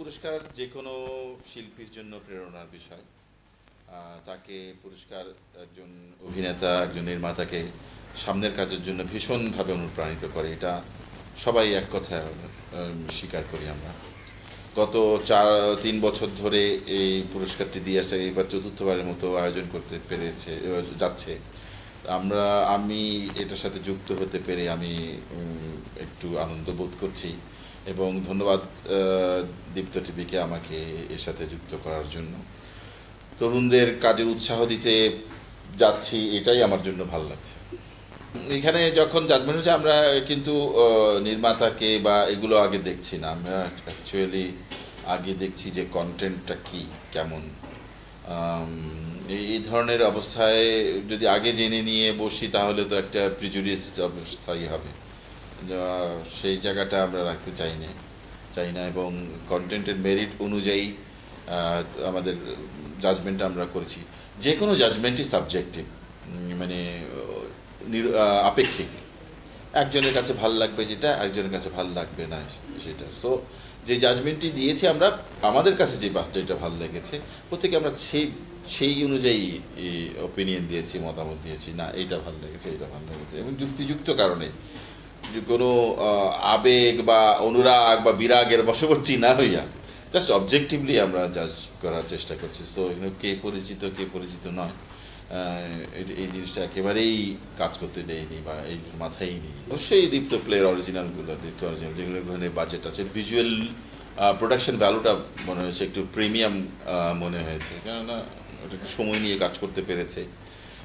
পুরস্কার যে কোনো শিল্পীর জন্য প্রেরণার বিষয়। তাকে পুরস্কার একজন অভিনেতা, একজন নির্মাতাকে সামনের কাজের জন্য ভীষণভাবে অনুপ্রাণিত করে, এটা সবাই এক কথা স্বীকার করি আমরা। গত 3 বছর ধরে এই পুরস্কারটি দিয়ে আসছে, এবার চতুর্থবারের মতো আয়োজন করতে পেরেছে যাচ্ছে। আমি এটার সাথে যুক্ত হতে পেরে আমি একটু আনন্দ বোধ করছি এবং ধন্যবাদ দীপ্ত টিভিকে আমাকে এর সাথে যুক্ত করার জন্য। তরুণদের কাজে উৎসাহ দিতে যাচ্ছি, এটাই আমার জন্য ভালো লাগছে। এখানে যখন জাজমেন্ট হচ্ছে, আমরা কিন্তু নির্মাতাকে বা এগুলো আগে দেখছি না, আমরা অ্যাকচুয়ালি আগে দেখছি যে কন্টেন্টটা কি, কেমন। এই ধরনের অবস্থায় যদি আগে জেনে নিয়ে বসি তাহলে তো একটা প্রিজুডিসড অবস্থাই হবে। সেই জায়গাটা আমরা রাখতে চাই না এবং কন্টেন্টের মেরিট অনুযায়ী আমাদের জাজমেন্টটা আমরা করেছি। যে কোনো জাজমেন্টই সাবজেক্টিভ, মানে আপেক্ষিক। একজনের কাছে ভাল লাগবে যেটা, আরেকজনের কাছে ভাল লাগবে না সেটা। সো যে জাজমেন্টটি দিয়েছি আমরা, আমাদের কাছে যেটা ভালো লেগেছে, প্রত্যেকে আমরা সেই অনুযায়ী ওপিনিয়ন দিয়েছি, মতামত দিয়েছি। না এইটা ভালো লেগেছে, এইটা ভালো লেগেছে, এবং যুক্তিযুক্ত কারণে, কোনো আবেগ বা অনুরাগ বা বিরাগের বশবর্তী না হইয়া জাস্ট অবজেক্টিভলি আমরা জাজ করার চেষ্টা করছি। সো কে পরিচিত নয়, এই জিনিসটা একেবারেই কাজ করতে দেয়নি বা এই মাথায় নেই। অবশ্যই দীপ্ত প্লের অরিজিনালগুলো, যেগুলো ওখানে বাজেট আছে, ভিজুয়াল প্রোডাকশন ভ্যালুটা মনে হয়েছে একটু প্রিমিয়াম মনে হয়েছে, কেননা ওটা একটু সময় নিয়ে কাজ করতে পেরেছে।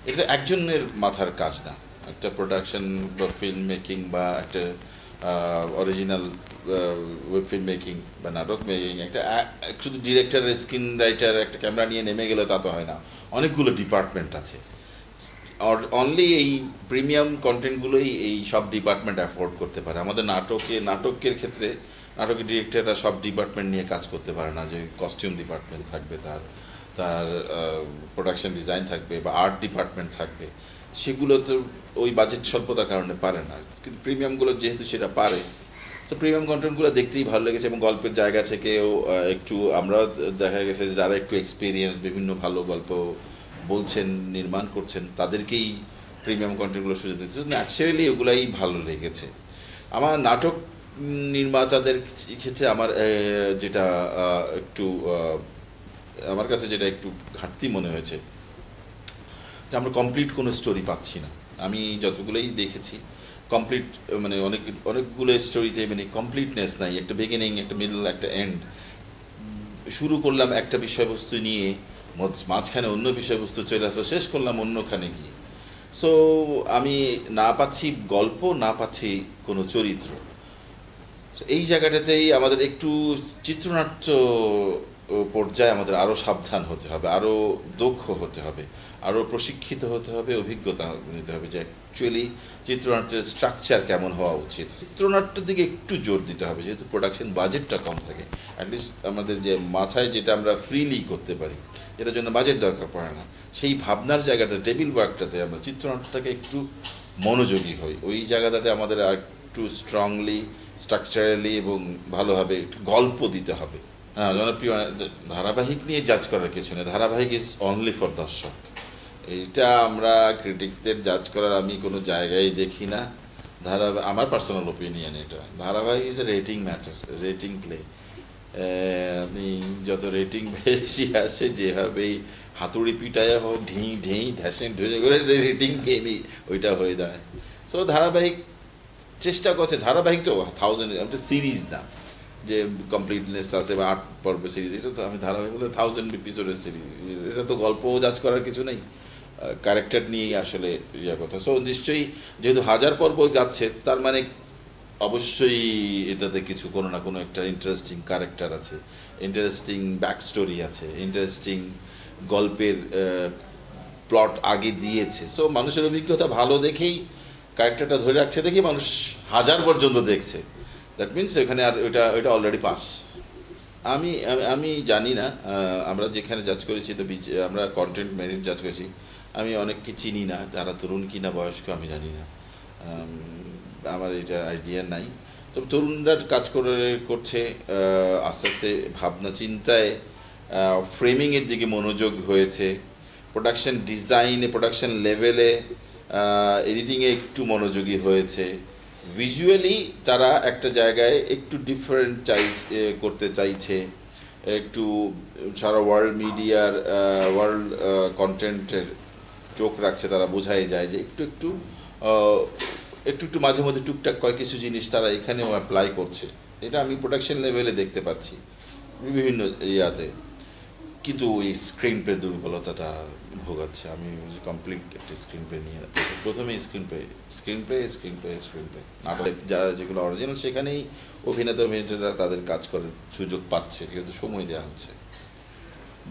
এটা একজনের মাথার কাজ না, একটা প্রোডাকশন বা ফিল্ম মেকিং বা একটা অরিজিনাল ওয়েব ফিল্ম মেকিং বা নাটক মেকিং, একটা শুধু ডিরেক্টর, স্ক্রিন রাইটার একটা ক্যামেরা নিয়ে নেমে গেলে তা তো হয় না, অনেকগুলো ডিপার্টমেন্ট আছে। অনলি এই প্রিমিয়াম কন্টেন্টগুলোই এই সব ডিপার্টমেন্ট অ্যাফোর্ড করতে পারে। আমাদের নাটকের ক্ষেত্রে নাটকের ডিরেক্টররা সব ডিপার্টমেন্ট নিয়ে কাজ করতে পারে না, যে কস্টিউম ডিপার্টমেন্ট থাকবে, তার প্রোডাকশন ডিজাইন থাকবে বা আর্ট ডিপার্টমেন্ট থাকবে, সেগুলো তো ওই বাজেট স্বল্পতার কারণে পারে না। কিন্তু প্রিমিয়ামগুলো যেহেতু সেটা পারে, তো প্রিমিয়াম কন্টেন্টগুলো দেখতেই ভালো লেগেছে। এবং গল্পের জায়গা থেকেও একটু আমরা দেখা গেছে যে যারা একটু এক্সপিরিয়েন্স, বিভিন্ন ভালো গল্প বলছেন, নির্মাণ করছেন, তাদেরকেই প্রিমিয়াম কন্টেন্টগুলো সুযোগ দিচ্ছে। ন্যাচারালি ওগুলাই ভালো লেগেছে। আমার নাটক নির্মাতাদের ক্ষেত্রে আমার যেটা একটু আমার কাছে যেটা একটু ঘাটতি মনে হয়েছে, যে আমরা কমপ্লিট কোনো স্টোরি পাচ্ছি না। আমি যতগুলোই দেখেছি কমপ্লিট, মানে অনেকগুলো স্টোরিতে মানে কমপ্লিটনেস নাই, একটা বিগিনিং, একটা মিডল, একটা এন্ড। শুরু করলাম একটা বিষয়বস্তু নিয়ে, মাঝখানে অন্য বিষয়বস্তু চলে আসলো, শেষ করলাম অন্যখানে গিয়ে। সো আমি না পাচ্ছি গল্প, না পাচ্ছি কোনো চরিত্র। এই জায়গাটাতেই আমাদের একটু চিত্রনাট্য পর্যায়ে আমাদের আরও সাবধান হতে হবে, আরও দক্ষ হতে হবে, আরও প্রশিক্ষিত হতে হবে, অভিজ্ঞতা নিতে হবে যে অ্যাকচুয়ালি চিত্রনাট্যের স্ট্রাকচার কেমন হওয়া উচিত। চিত্রনাট্যের দিকে একটু জোর দিতে হবে, যেহেতু প্রোডাকশন বাজেটটা কম থাকে। অ্যাটলিস্ট আমাদের যে মাথায় যেটা আমরা ফ্রিলি করতে পারি, যেটার জন্য বাজেট দরকার পড়ে না, সেই ভাবনার জায়গাটা, টেবিল ওয়ার্কটাতে আমরা চিত্রনাট্যটাকে একটু মনোযোগী হই। ওই জায়গাটাতে আমাদের আর একটু স্ট্রংলি, স্ট্রাকচারালি এবং ভালোভাবে গল্প দিতে হবে। হ্যাঁ, জনপ্রিয় ধারাবাহিক নিয়ে জাজ করার কিছু নেই, ধারাবাহিক ইজ অনলি ফর দর্শক। এইটা আমরা ক্রিটিকদের জাজ করার আমি কোনো জায়গায় দেখি না। আমার পার্সোনাল ওপিনিয়ন, এটা ধারাবাহিক is a rating matter, rating play. আপনি যত রেটিং বেশি আসে, যেভাবেই হাতুড়ি পিটায় হোক, ঢেঁই ঢ্যাসেন ঢুসে করে রেটিং গেমই ওইটা হয়ে দাঁড়ায়। সো ধারাবাহিক চেষ্টা করছে, ধারাবাহিক তো 1000, একটা সিরিজ না যে কমপ্লিটনেস আছে বা 8 পর্বের সিরিজ। এটা তো আমি ধারাবাহিক বলতে 1000 এপিসোডের সিরিজ, এটা তো গল্প জাজ করার কিছু নেই, ক্যারেক্টার নিয়েই আসলে কথা। সো নিশ্চয়ই যেহেতু 1000 পর্ব যাচ্ছে, তার মানে অবশ্যই এটাতে কিছু কোনো না কোনো একটা ইন্টারেস্টিং ক্যারেক্টার আছে, ইন্টারেস্টিং ব্যাক স্টোরি আছে, ইন্টারেস্টিং গল্পের প্লট আগে দিয়েছে। সো মানুষের অভিজ্ঞতা ভালো দেখেই ক্যারেক্টারটা ধরে রাখছে, দেখি মানুষ 1000 পর্যন্ত দেখছে, দ্যাট মিনস এখানে আর ওইটা অলরেডি পাস। আমি আমি জানি না, আমরা যেখানে জাজ করেছি তো আমরা কন্টেন্ট মেরিট জাজ করেছি। আমি অনেককে চিনি না, যারা তরুণ কিনা বয়স্ক আমি জানি না, আমার এটা আইডিয়া নাই। তবে তরুণরা কাজ করছে আস্তে আস্তে ভাবনা চিন্তায় ফ্রেমিংয়ের দিকে মনোযোগ হয়েছে, প্রোডাকশন ডিজাইনে, প্রোডাকশন লেভেলে, এডিটিংয়ে একটু মনোযোগী হয়েছে। ভিজুয়ালি তারা একটা জায়গায় একটু ডিফারেন্ট করতে চাইছে, একটু সারা ওয়ার্ল্ড মিডিয়ার ওয়ার্ল্ড কন্টেন্টের চোখ রাখছে, তারা বোঝাই যায় যে একটু একটু একটু একটু মাঝে মধ্যে টুকটাক কিছু জিনিস তারা এখানেও অ্যাপ্লাই করছে। এটা আমি প্রোডাকশন লেভেলে দেখতে পাচ্ছি বিভিন্ন ইয়াতে। কিন্তু এই স্ক্রিন প্লে দুর্বলতাটা ভোগাচ্ছে। আমি কমপ্লিট একটা স্ক্রিন প্লে নিয়ে প্রথমেই স্ক্রিন প্লে নাটক যারা যেগুলো অরিজিনাল সেখানেই অভিনেতারা তাদের কাজ করার সুযোগ পাচ্ছে, কিন্তু সময় দেওয়া হচ্ছে।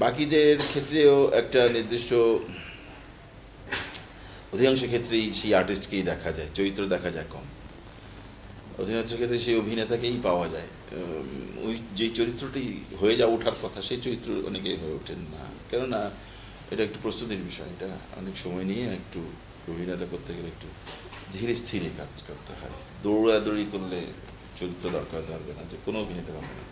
বাকিদের ক্ষেত্রেও একটা নির্দিষ্ট অধিকাংশ ক্ষেত্রেই সেই আর্টিস্টকেই দেখা যায়, চরিত্র দেখা যায় কম। অধিনায়কের ক্ষেত্রে সেই অভিনেতাকেই পাওয়া যায়, ওই যেই চরিত্রটি হয়ে ওঠার কথা সেই চরিত্র অনেকেই হয়ে ওঠেন না। কেননা এটা একটু প্রস্তুতির বিষয়, এটা অনেক সময় নিয়ে একটু অভিনয়টা করতে গেলে একটু ধীরে স্থিরে কাজ করতে হয়। দৌড়াদৌড়ি করলে চরিত্র দরকার ধরবে না, যে কোনো অভিনেতা পাবে না।